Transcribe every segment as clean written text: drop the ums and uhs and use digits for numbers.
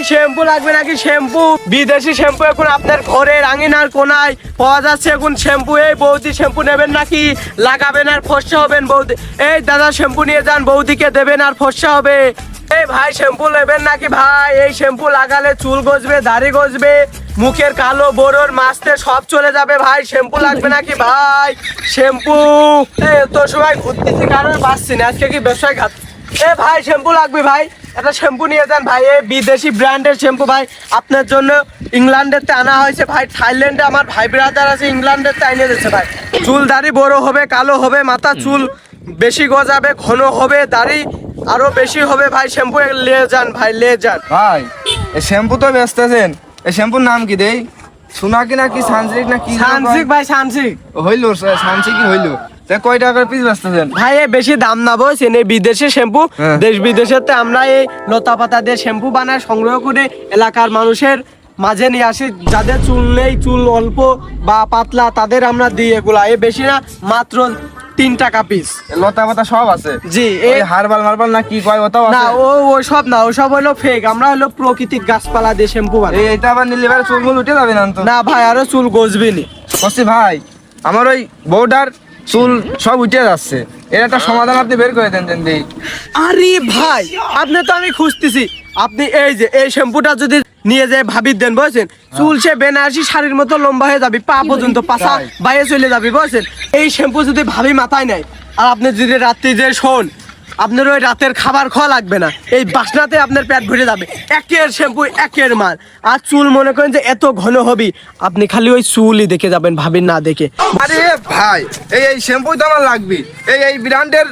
Shampoo লাগবে নাকি? Shampoo, বিদেশি শ্যাম্পু এখন আপনার ঘরের আঙিনার কোনায় পাওয়া যাচ্ছে এখন শ্যাম্পু। এই বৌদি শ্যাম্পু নেবেন নাকি? লাগাবেন আর ফর্সা হবেন বৌদি। এই দাদা শ্যাম্পু নিয়ে যান, বৌদিকে দেবেন আর ফর্সা হবে। এই ভাই শ্যাম্পু নেবেন নাকি ভাই? এই শ্যাম্পু লাগালে চুল গজবে, দাড়ি গজবে, মুখের কালো বড়র মাছতে সব চলে যাবে ভাই। শ্যাম্পু লাগবে নাকি ভাই? শ্যাম্পু তো সময় ঘুরতেছি কারণ পাচ্ছি না, আজকে কি ব্যবসায় ঘাত। এ ভাই শ্যাম্পু লাগবে ভাই, একটা শ্যাম্পু নিয়ে যান ভাই। এই বিদেশি ব্র্যান্ডের শ্যাম্পু ভাই, আপনার জন্য ইংল্যান্ডের আনা হয়েছে ভাই। থাইল্যান্ডে আমার ভাই ব্রাদার আছে, ইংল্যান্ডের এনে দিচ্ছে ভাই। চুল দাড়ি বড় হবে, কালো হবে, মাথা চুল বেশি গজাবে, ঘন হবে, দাড়ি আরো বেশি হবে ভাই। শ্যাম্পু নিয়ে যান ভাই, নিয়ে যান ভাই। এই শ্যাম্পু তো ব্যস্ত আছেন, এই শ্যাম্পুর নাম কি দেই? সোনাকি নাকি সানসিল্ক নাকি? সানসিল্ক ভাই, সানসিল্ক হইলো, সানসিল্ক হইলো। কয় টাকার পিস বেচতেছেন ভাই? বেশি দাম না বলছেন, এই বিদেশি শ্যাম্পু। দেশ বিদেশেতে আমরা এই লতা পাতা দিয়ে শ্যাম্পু বানায় সংগ্রহ করে এলাকার মানুষের মাঝে নিয়ে আসি। যাদের চুল নেই, চুল অল্প বা পাতলা, তাদের আমরা দিই এগুলা। এই বেশি না, মাত্র 3 টাকা পিস। লতা পাতা সব আছে? জি। এই হারবাল মারবাল না কি কয় ওটাও না, আছে? ওসব না, ওসব হলো ফেক। আমরা হলো প্রাকৃতিক গাছপালা দিয়ে শ্যাম্পু বানাই। এটা আবার নিলে এবার চুলগুলো উঠে যাবে না তো? না ভাই, আরো চুল গজবে নি। বলছি ভাই, আমার ওই বউটার চুল সব উঠে যাচ্ছে, এর একটা সমাধান আপনি বের করে দেন দেই। আরে ভাই, আপনি তো আমি খুঁজতেছি। আপনি এই যে এই শ্যাম্পুটা যদি নিয়ে যায় ভাবির দেন বুঝছেন, চুল সে বেনারসি শাড়ির মতো লম্বা হয়ে যাবে, পা পর্যন্ত পাছা বাইরে চলে যাবে বুঝছেন। এই শ্যাম্পু যদি ভাবি মাথায় নেয়, আর আপনি যদি রাত্রি যে শোন, আপনার ওই রাতের খাবার খাওয়া লাগবে না, এই বাসনাতে আপনার পেট ভরে যাবে। একের শ্যাম্পু, একের মাল। আর চুল মনে করেন যে এত ঘন হবি, আপনি খালি ওই চুলই দেখে যাবেন, ভাবির না দেখে। আরে ভাই, এই শ্যাম্পুই তো আমার লাগবে। এই ব্র্যান্ডের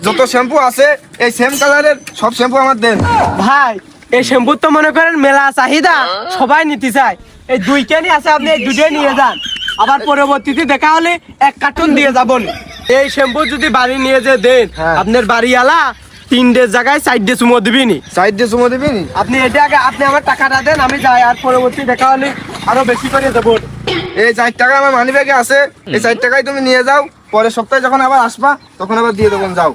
যত শ্যাম্পু আছে, এই সেম কালারের সব শ্যাম্পু আমার দেন ভাই। এই শ্যাম্পুর তো মনে করেন মেলা চাহিদা, সবাই নিতে চায়। এই 2 কেনি আছে, আপনি এই 2টাই নিয়ে যান। আবার পরবর্তীতে দেখা হলে 1 কার্টুন দিয়ে যাবেন। এই শ্যাম্পু যদি বাড়ি নিয়ে যে দেন, আপনার বাড়িওয়ালা 3 জায়গায় 4 চুমো দিবিনি। 4 চুমো দিবিনি? আপনি এটা আগে, আপনি আমার টাকাটা দেন, আমি যাই। আর পরবর্তী দেখা হলে আরো বেশি করে দেবো। এই 4 টাকা আমার মানি ব্যাগে আছে, এই 4 টাকায় তুমি নিয়ে যাও। পরের সপ্তাহে যখন আবার আসবা, তখন আবার দিয়ে দেবো। যাও।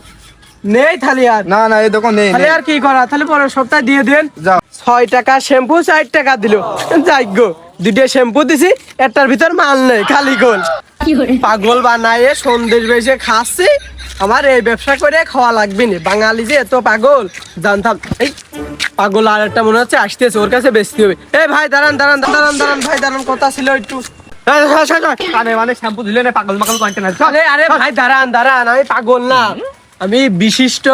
নেই থালি আর? না না, এই দোকান নেই। তাহলে আর কি করা, তাহলে পরের সপ্তাহে দিয়ে দেন। যাও। 6 টাকা শ্যাম্পু, 4 টাকা দিল। যাই গো, 2টা শ্যাম্পু দিছি, একটার ভিতর মাল নেই, খালি গোল। পাগল বানায় সন্দেশ বেশে খাচ্ছি। আমার এই ব্যবসা করে খাওয়া লাগবে না। বাঙালি যে এত পাগল জানতাম। এই পাগল আর একটা মনে হচ্ছে আসতেছে, ওর কাছে বেচতে হবে। এই ভাই দাঁড়ান দাঁড়ান দাঁড়ান দাঁড়ান ভাই, দাঁড়ান, কথা ছিল একটু। মানে শ্যাম্পু দিলে না, পাগল পাগল কয়েনটা না। আরে ভাই দাঁড়ান দাঁড়ান, আমি পাগল না, আমি বিশিষ্ট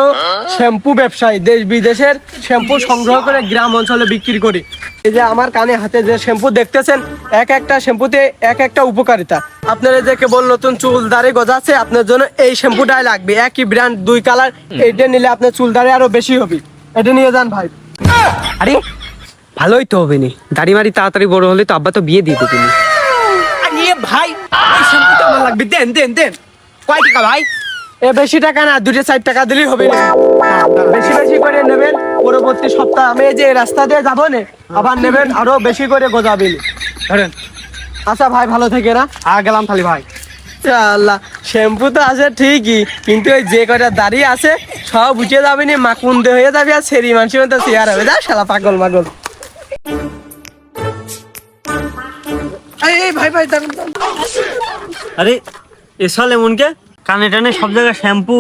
শ্যাম্পু ব্যবসায়ী। দেশ বিদেশের শ্যাম্পু সংগ্রহ করে গ্রাম অঞ্চলে বিক্রি করি। এই যে আমার কানে হাতে যে শ্যাম্পু দেখতেছেন, এক একটা শ্যাম্পুতে এক একটা উপকারিতা। আপনারা যে কেবল নতুন চুল দাড়ি গজাচ্ছে, আপনার জন্য এই শ্যাম্পুটাই লাগবে। একই ব্র্যান্ড, 2 কালার। এইটা নিলে আপনার চুল দাড়ি আরো বেশি হবে। এটা নিয়ে যান ভাই। আরে ভালোই তো হবে নি, দাড়ি মারি তাড়াতাড়ি বড় হলে তো আব্বা তো বিয়ে দিয়ে দেবে। আরে ভাই, ওই শ্যাম্পুটা আমার লাগবে, দেন দেন দেন। কয় টাকা ভাই? এ বেশি টাকা না, 2 4 টাকা দিলেই হবে। বেশি বেশি করে নেবেন, পরবর্তী সপ্তাহ আমি এই যে রাস্তা দিয়ে যাবো না, আবার নেবেন, আরো বেশি করে গজাবেন। ধরেন। আচ্ছা ভাই, ভালো থেকে না। গেলাম তাহলে ভাই। আল্লাহ, শ্যাম্পু তো আছে ঠিকই, কিন্তু ওই যে কটা দাড়ি আছে সব উঠে যাবে না, মাকুন্দে হয়ে যাবে, আর সেরি মানুষের মতো চেয়ার হবে। যা শালা পাগল মাগল। এই ভাই ভাই দাঁড়ান। আরে এসল এমন কে কানে টানে সব জায়গায় শ্যাম্পু?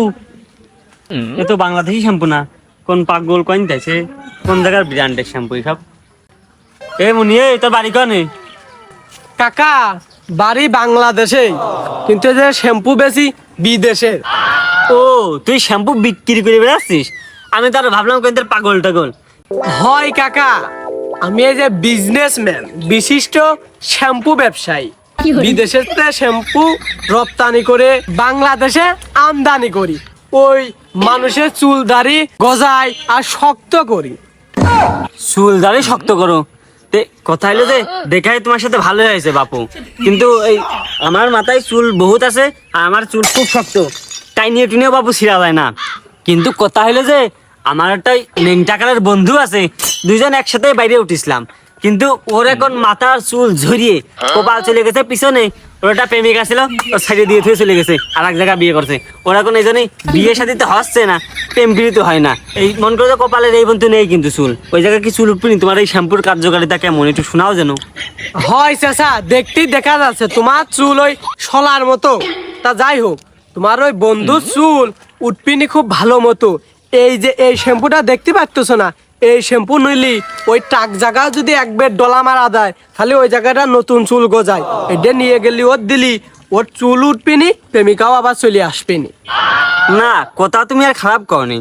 এ তো বাংলাদেশি শ্যাম্পু না, কোন পাগল কয়েন দিয়েছে, কোন জায়গার ব্র্যান্ডের শ্যাম্পু সব। এ মুনি, তোর বাড়ি কনে? কাকা, বাড়ি বাংলাদেশে, কিন্তু যে শ্যাম্পু বেশি বিদেশের। ও, তুই শ্যাম্পু বিক্রি করে বেড়াচ্ছিস? আমি তো আরো ভাবলাম কোন তোর পাগল টাগল। হয় কাকা, আমি এই যে বিজনেসম্যান, বিশিষ্ট শ্যাম্পু ব্যবসায়ী। বিদেশের শ্যাম্পু রপ্তানি করে বাংলাদেশে আমদানি করি। ওই মানুষের চুল দাড়ি গজাই আর শক্ত করি। চুল দাড়ি শক্ত করো? কথা হলো যে দেখাই তোমার সাথে ভালো হয়েছে বাপু, কিন্তু এই আমার মাথায় চুল বহুত আছে আর আমার চুল খুব শক্ত, তাই নিয়ে টিনেও বাপু ছিঁড়া যায় না। কিন্তু কথা হলো যে আমার একটা নেংটাকারের বন্ধু আছে, 2জন একসাথে বাইরে উঠিছিলাম, কিন্তু ওর এখন মাথার চুল ঝরিয়ে কপাল চলে গেছে পিছনে, ওটা প্রেমিকা ছিল, ও সাইডে দিয়ে থুয়ে চলে গেছে, আর এক জায়গায় বিয়ে করছে। ওরা কোনো এই জন্যই বিয়ে সাথে তো হচ্ছে না, প্রেম প্রীতি হয় না। এই মন করে কপালের এই বন্ধু নেই কিন্তু চুল, ওই জায়গায় কি চুল উঠবি? তোমার এই শ্যাম্পুর কার্যকারিতা কেমন একটু শোনাও যেন। হয় চাচা, দেখতেই দেখা যাচ্ছে তোমার চুল ওই শলার মতো। তা যাই হোক, তোমার ওই বন্ধুর চুল উঠপিনি খুব ভালো মতো। এই যে এই শ্যাম্পুটা দেখতে পাচ্ছ না, এই শ্যাম্পু নিলি ওই টাক জায়গা যদি এক বেড ডলা মারা দেয়, তাহলে ওই জায়গাটা নতুন চুল গজায়। এটা নিয়ে গেলি ওর দিলি, ওর চুল উঠপিনি, প্রেমিকাও আবার চলে আসবেনি। না, কথা তুমি আর খারাপ করনি,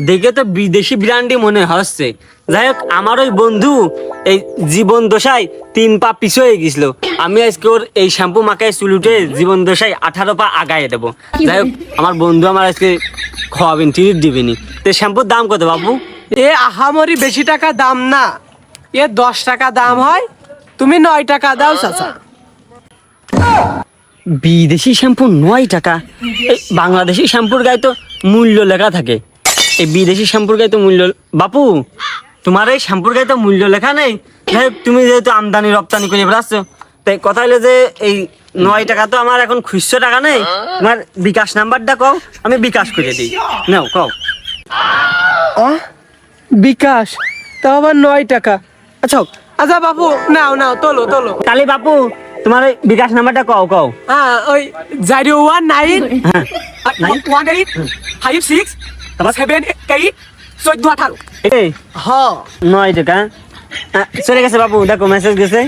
দেখে তো বিদেশি ব্র্যান্ডই মনে হচ্ছে। যাই হোক, আমার ওই বন্ধু এই জীবন দশায় 3 পা পিছু হয়ে গেছিল, আমি আজকে ওর এই শ্যাম্পু মাখায় চুল উঠে জীবন দশায় 18 পা আগায় দেবো। যাই হোক, আমার বন্ধু আমার আজকে খাওয়াবেন, ট্রিট দিবেনি। তো শ্যাম্পুর দাম কত বাবু? এ আহামরি বেশি টাকা দাম না, এ 10 টাকা দাম হয়। তুমি 9 টাকা দাও চাচা। বিদেশি শ্যাম্পু 9 টাকা? এই বাংলাদেশি শ্যাম্পুর গায়ে তো মূল্য লেখা থাকে, এই বিদেশি শ্যাম্পুর গায়ে তো মূল্য। বাপু, তোমার এই শ্যাম্পুর গায়ে তো মূল্য লেখা নেই। যাই হোক, তুমি যেহেতু আমদানি রপ্তানি করে বেড়াচ্ছ, তাই কথা হলো যে এই 9 টাকা তো আমার এখন খুচরো টাকা নেই। তোমার বিকাশ নাম্বারটা কও, আমি বিকাশ করে দিই। নাও কও। বিকাশ, তাও আবার 9 টাকা? আচ্ছা আচ্ছা বাবু, নাও নাও, তোলো তোলো। তাহলে বাপু, তোমার ওই বিকাশ নাম্বারটা কও কও। হ্যাঁ, ওই 019 হ্যাঁ, 18 56 78 14 18। এই হ 9 টাকা চলে গেছে বাপু, দেখো মেসেজ গেছে।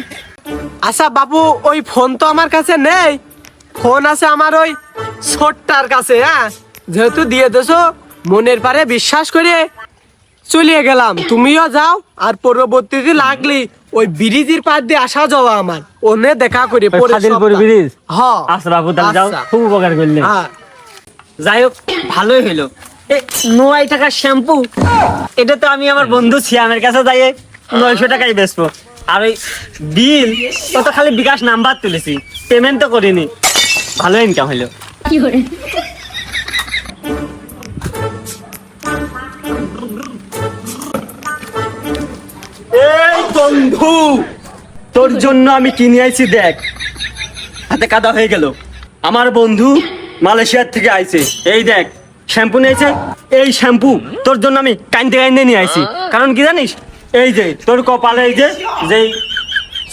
আচ্ছা বাবু, ওই ফোন তো আমার কাছে নেই, ফোন আছে আমার ওই ছোটটার কাছে। হ্যাঁ, যেহেতু দিয়ে দেছো, মনের পারে বিশ্বাস করে চলিয়ে গেলাম। তুমিও যাও, আর পরবর্তীতে লাগলি ওই ব্রিজের পার দিয়ে আসা যাওয়া আমার, ওনে দেখা করি ওই ফাজিলপুর ব্রিজ? হ্যাঁ আচ্ছা বাপু, তাহলে যাও, আচ্ছা। খুব উপকার করলে। হ্যাঁ। যাই হোক, ভালোই হইলো। 9 টাকার শ্যাম্পু, এটা তো আমি আমার বন্ধু শ্যামের কাছে যাই 900 টাকায় বেচবো। আর ওই বিল, ও তো খালি বিকাশ নাম্বার তুলেছি, পেমেন্ট তো করিনি। ভালো ইনকাম হইলো। এই বন্ধু, তোর জন্য আমি কিনে আইছি, দেখ হাতে কাদা হয়ে গেল। আমার বন্ধু মালয়েশিয়ার থেকে আইছে, এই দেখ শ্যাম্পু নিয়েছে। এই শ্যাম্পু তোর জন্য আমি কাইন্দে কাইন্দে নিয়ে আইছি। কারণ কি জানিস, এই যে তোর কপালে এই যে যেই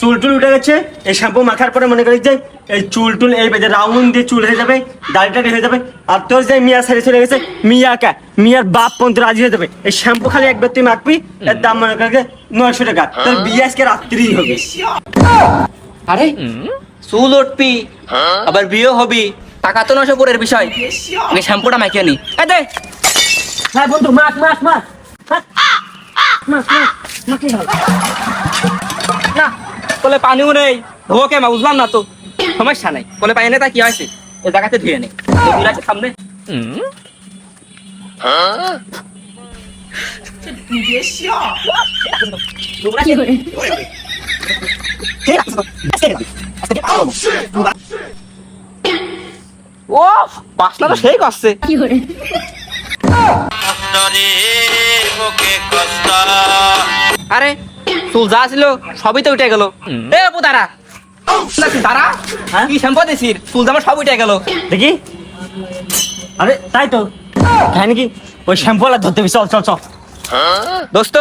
চুল টুল উঠে গেছে, এই শ্যাম্পু মাখার পরে মনে করিস যে এই চুল টুল এই যে রাউন্ড দিয়ে চুল হয়ে যাবে, দাড়িটা হয়ে যাবে। আর তোর যে মিয়া সারি চলে গেছে, মিয়ার বাপ পর্যন্ত রাজি হয়ে যাবে। এই শ্যাম্পু খালি একবার তুই মাখবি, এর দাম মনে করি 900 টাকা। তোর বিয়ে আজকে রাত্রিই হবে। আরে চুল উঠবি, আবার বিয়ে হবি, টাকা তো 900 পুরের বিষয়। আমি শ্যাম্পুটা মাখিয়ে নি। এই দে। হ্যাঁ বন্ধু, মাখ মাখ মাখ না, বলে পানিও নেই, ধোয়া কে মা, বুঝলাম না তো। সমস্যা নাই, বলে পানি নেই, তা কি হয়েছে? এই জায়গাতে ধুয়ে নে, আছে সামনে। ও বাসনা তো সেই করছে। আরে চুল যা ছিল সবই তো উঠে গেল। এ আপু দাঁড়া, দাঁড়া, কি শ্যাম্পু দিছিস? চুল জামা সব উঠে গেল দেখি। আরে তাই তো, তাই নাকি? ওই শ্যাম্পু ওয়ালা ধরতে হবে, চল চল চল। দোস্ত,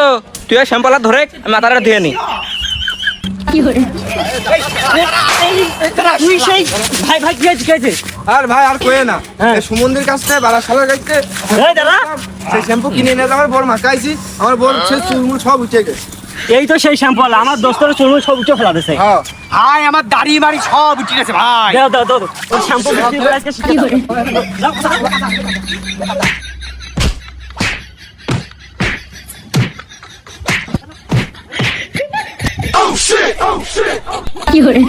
তুই ওই শ্যাম্পুলা ধরে আমি মাথাটা ধুয়ে নি। ভাই ভাই, কি হয়েছে কি হয়েছে? আর ভাই আর কয়ে না, হ্যাঁ। এই সুমন্দির কাছ থেকে বালাশালের কাছে এই দাদা, সেই শ্যাম্পু কিনে এনে আমার বোর মাখাইছি, আমার বোর সেই চুলমুল সব উঠে গেছে। এই তো সেই শ্যাম্পু ওয়ালা, আমার দোস্তর চুল সব উঠে ফেলা দিছে। হ্যাঁ, ভাই আমার দাড়ি মাড়ি সব উঠে গেছে ভাই। দাও দাও দাও, ওই শ্যাম্পু বিক্রি করে আজকে শিখে দাও। কি hore